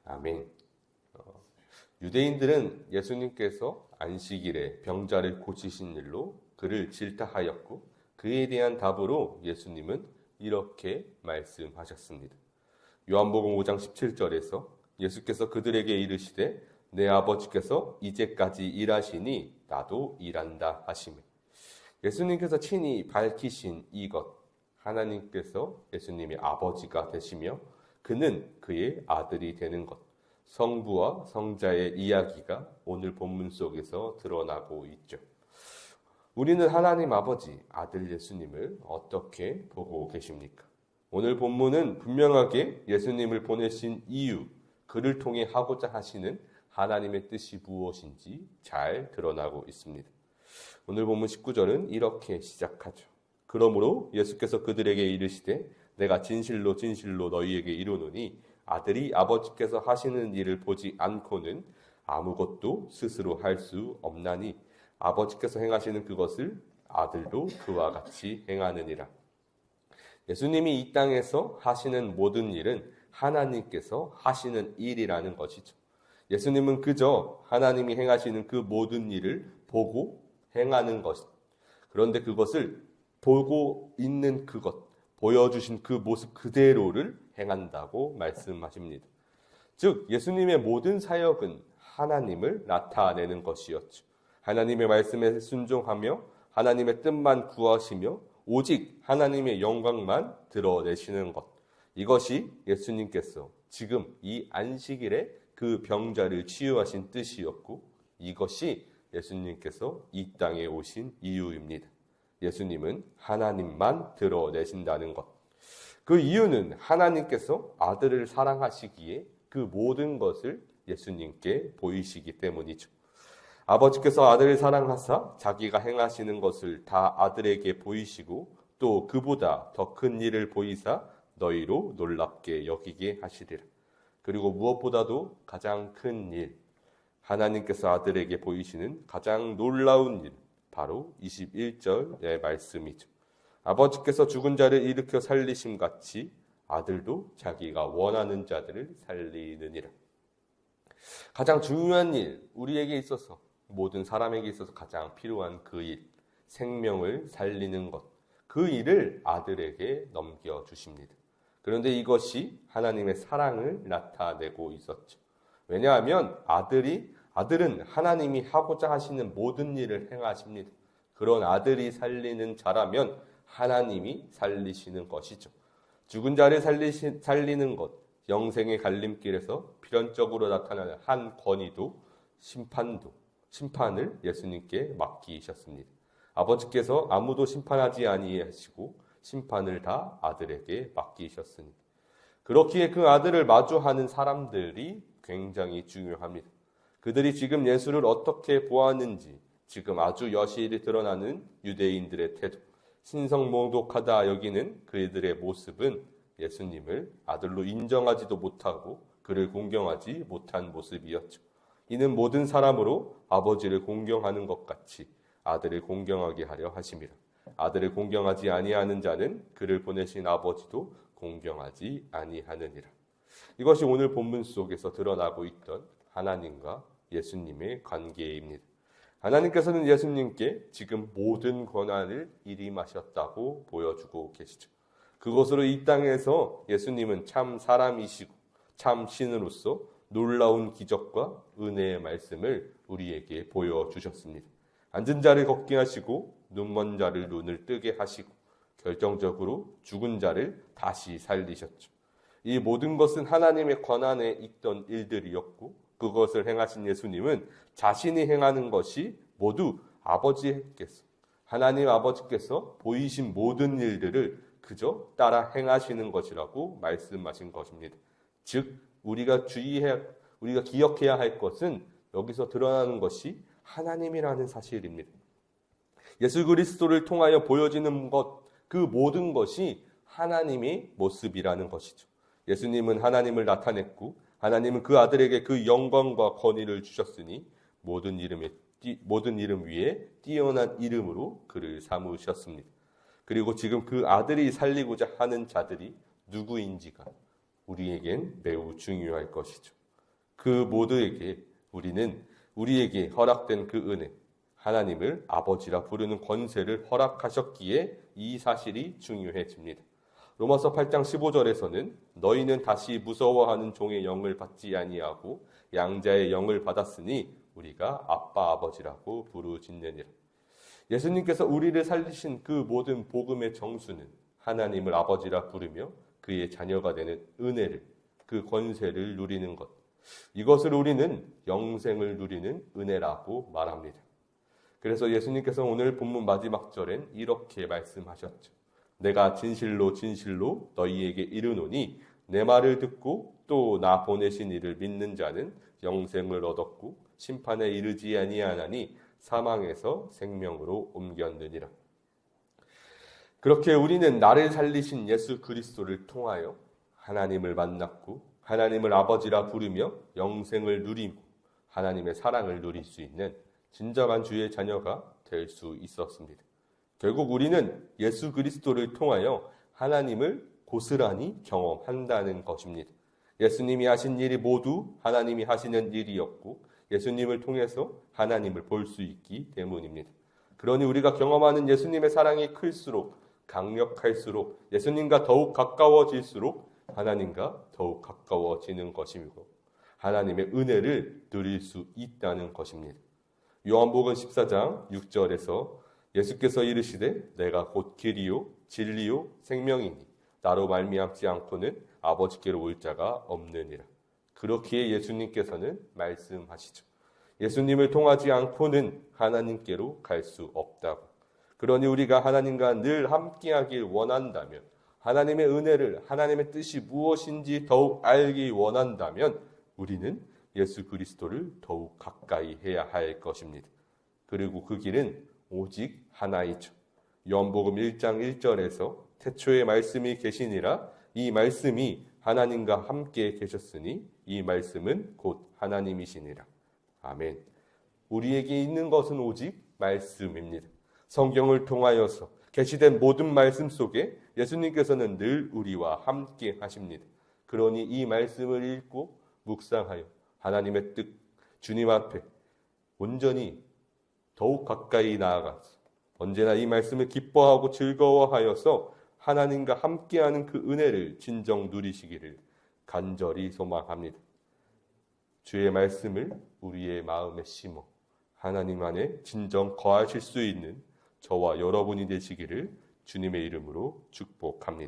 아멘. 유대인들은 예수님께서 안식일에 병자를 고치신 일로 그를 질타하였고 그에 대한 답으로 예수님은 이렇게 말씀하셨습니다. 요한복음 5장 17절에서 예수께서 그들에게 이르시되 내 아버지께서 이제까지 일하시니 나도 일한다 하시며, 예수님께서 친히 밝히신 이것, 하나님께서 예수님의 아버지가 되시며 그는 그의 아들이 되는 것, 성부와 성자의 이야기가 오늘 본문 속에서 드러나고 있죠. 우리는 하나님 아버지, 아들 예수님을 어떻게 보고 계십니까? 오늘 본문은 분명하게 예수님을 보내신 이유, 그를 통해 하고자 하시는 하나님의 뜻이 무엇인지 잘 드러나고 있습니다. 오늘 본문 19절은 이렇게 시작하죠. 그러므로 예수께서 그들에게 이르시되 내가 진실로 진실로 너희에게 이르노니 아들이 아버지께서 하시는 일을 보지 않고는 아무것도 스스로 할 수 없나니 아버지께서 행하시는 그것을 아들도 그와 같이 행하느니라. 예수님이 이 땅에서 하시는 모든 일은 하나님께서 하시는 일이라는 것이죠. 예수님은 그저 하나님이 행하시는 그 모든 일을 보고 행하는 것. 그런데 그것을 보고 있는 그것, 보여주신 그 모습 그대로를 행한다고 말씀하십니다. 즉 예수님의 모든 사역은 하나님을 나타내는 것이었죠. 하나님의 말씀에 순종하며 하나님의 뜻만 구하시며 오직 하나님의 영광만 드러내시는 것. 이것이 예수님께서 지금 이 안식일에 그 병자를 치유하신 뜻이었고 이것이 예수님께서 이 땅에 오신 이유입니다. 예수님은 하나님만 드러내신다는 것. 그 이유는 하나님께서 아들을 사랑하시기에 그 모든 것을 예수님께 보이시기 때문이죠. 아버지께서 아들을 사랑하사 자기가 행하시는 것을 다 아들에게 보이시고 또 그보다 더 큰 일을 보이사 너희로 놀랍게 여기게 하시리라. 그리고 무엇보다도 가장 큰 일, 하나님께서 아들에게 보이시는 가장 놀라운 일, 바로 21절의 말씀이죠. 아버지께서 죽은 자를 일으켜 살리심 같이 아들도 자기가 원하는 자들을 살리느니라. 가장 중요한 일, 우리에게 있어서 모든 사람에게 있어서 가장 필요한 그 일, 생명을 살리는 것, 그 일을 아들에게 넘겨주십니다. 그런데 이것이 하나님의 사랑을 나타내고 있었죠. 왜냐하면 아들은 하나님이 하고자 하시는 모든 일을 행하십니다. 그런 아들이 살리는 자라면 하나님이 살리시는 것이죠. 죽은 자를 살리는 것, 영생의 갈림길에서 필연적으로 나타나는 한 권위도 심판을 예수님께 맡기셨습니다. 아버지께서 아무도 심판하지 아니하시고 심판을 다 아들에게 맡기셨으니 그렇기에 그 아들을 마주하는 사람들이 굉장히 중요합니다. 그들이 지금 예수를 어떻게 보았는지 지금 아주 여실히 드러나는 유대인들의 태도, 신성모독하다 여기는 그들의 모습은 예수님을 아들로 인정하지도 못하고 그를 공경하지 못한 모습이었죠. 이는 모든 사람으로 아버지를 공경하는 것 같이 아들을 공경하게 하려 하심이라. 아들을 공경하지 아니하는 자는 그를 보내신 아버지도 공경하지 아니하느니라. 이것이 오늘 본문 속에서 드러나고 있던 하나님과 예수님의 관계입니다. 하나님께서는 예수님께 지금 모든 권한을 일임하셨다고 보여주고 계시죠. 그것으로 이 땅에서 예수님은 참 사람이시고 참 신으로서 놀라운 기적과 은혜의 말씀을 우리에게 보여주셨습니다. 앉은 자를 걷게 하시고 눈먼 자를 눈을 뜨게 하시고 결정적으로 죽은 자를 다시 살리셨죠. 이 모든 것은 하나님의 권한에 있던 일들이었고 그것을 행하신 예수님은 자신이 행하는 것이 모두 하나님 아버지께서 보이신 모든 일들을 그저 따라 행하시는 것이라고 말씀하신 것입니다. 즉 우리가 기억해야 할 것은 여기서 드러나는 것이 하나님이라는 사실입니다. 예수 그리스도를 통하여 보여지는 것, 그 모든 것이 하나님의 모습이라는 것이죠. 예수님은 하나님을 나타냈고 하나님은 그 아들에게 그 영광과 권위를 주셨으니 모든 이름 위에 뛰어난 이름으로 그를 삼으셨습니다. 그리고 지금 그 아들이 살리고자 하는 자들이 누구인지가 우리에겐 매우 중요할 것이죠. 그 모두에게 우리는 우리에게 허락된 그 은혜, 하나님을 아버지라 부르는 권세를 허락하셨기에 이 사실이 중요해집니다. 로마서 8장 15절에서는 너희는 다시 무서워하는 종의 영을 받지 아니하고 양자의 영을 받았으니 우리가 아빠 아버지라고 부르짖느니라. 예수님께서 우리를 살리신 그 모든 복음의 정수는 하나님을 아버지라 부르며 그의 자녀가 되는 은혜를, 그 권세를 누리는 것. 이것을 우리는 영생을 누리는 은혜라고 말합니다. 그래서 예수님께서 오늘 본문 마지막 절엔 이렇게 말씀하셨죠. 내가 진실로 진실로 너희에게 이르노니 내 말을 듣고 또 나 보내신 이를 믿는 자는 영생을 얻었고 심판에 이르지 아니하나니 사망에서 생명으로 옮겼느니라. 그렇게 우리는 나를 살리신 예수 그리스도를 통하여 하나님을 만났고 하나님을 아버지라 부르며 영생을 누리고 하나님의 사랑을 누릴 수 있는 진정한 주의 자녀가 될 수 있었습니다. 결국 우리는 예수 그리스도를 통하여 하나님을 고스란히 경험한다는 것입니다. 예수님이 하신 일이 모두 하나님이 하시는 일이었고 예수님을 통해서 하나님을 볼 수 있기 때문입니다. 그러니 우리가 경험하는 예수님의 사랑이 클수록 강력할수록 예수님과 더욱 가까워질수록 하나님과 더욱 가까워지는 것이고 하나님의 은혜를 누릴 수 있다는 것입니다. 요한복음 14장 6절에서 예수께서 이르시되 내가 곧 길이요 진리요 생명이니 나로 말미암지 않고는 아버지께로 올 자가 없느니라. 그렇기에 예수님께서는 말씀하시죠. 예수님을 통하지 않고는 하나님께로 갈 수 없다고. 그러니 우리가 하나님과 늘 함께하길 원한다면, 하나님의 은혜를, 하나님의 뜻이 무엇인지 더욱 알기 원한다면 우리는 예수 그리스도를 더욱 가까이 해야 할 것입니다. 그리고 그 길은 오직 하나이죠. 요한복음 1장 1절에서 태초에 말씀이 계시니라 이 말씀이 하나님과 함께 계셨으니 이 말씀은 곧 하나님이시니라. 아멘. 우리에게 있는 것은 오직 말씀입니다. 성경을 통하여서 계시된 모든 말씀 속에 예수님께서는 늘 우리와 함께 하십니다. 그러니 이 말씀을 읽고 묵상하여 하나님의 뜻, 주님 앞에 온전히 더욱 가까이 나아가서 언제나 이 말씀을 기뻐하고 즐거워하여서 하나님과 함께하는 그 은혜를 진정 누리시기를 간절히 소망합니다. 주의 말씀을 우리의 마음에 심어 하나님 안에 진정 거하실 수 있는 저와 여러분이 되시기를 주님의 이름으로 축복합니다.